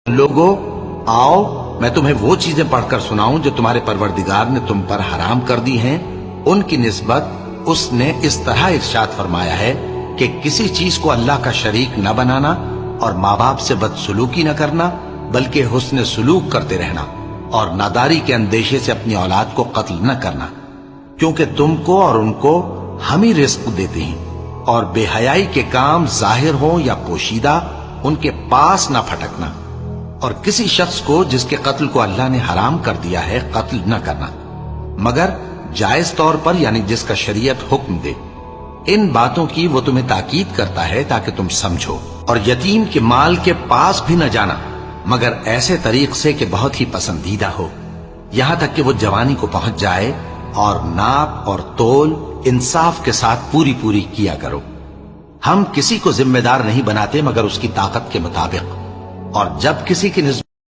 لوگو آؤ میں تمہیں وہ چیزیں پڑھ کر سناؤں جو تمہارے پروردگار نے تم پر حرام کر دی ہیں۔ ان کی نسبت اس نے اس طرح ارشاد فرمایا ہے کہ کسی چیز کو اللہ کا شریک نہ بنانا اور ماں باپ سے بدسلوکی نہ کرنا، بلکہ حسن سلوک کرتے رہنا اور ناداری کے اندیشے سے اپنی اولاد کو قتل نہ کرنا، کیونکہ تم کو اور ان کو ہم ہی رزق دیتے ہیں، اور بے حیائی کے کام ظاہر ہوں یا پوشیدہ ان کے پاس نہ پھٹکنا، اور کسی شخص کو جس کے قتل کو اللہ نے حرام کر دیا ہے قتل نہ کرنا مگر جائز طور پر، یعنی جس کا شریعت حکم دے۔ ان باتوں کی وہ تمہیں تاکید کرتا ہے تاکہ تم سمجھو، اور یتیم کے مال کے پاس بھی نہ جانا مگر ایسے طریق سے کہ بہت ہی پسندیدہ ہو، یہاں تک کہ وہ جوانی کو پہنچ جائے، اور ناپ اور تول انصاف کے ساتھ پوری پوری کیا کرو۔ ہم کسی کو ذمہ دار نہیں بناتے مگر اس کی طاقت کے مطابق، اور جب کسی کی نسبت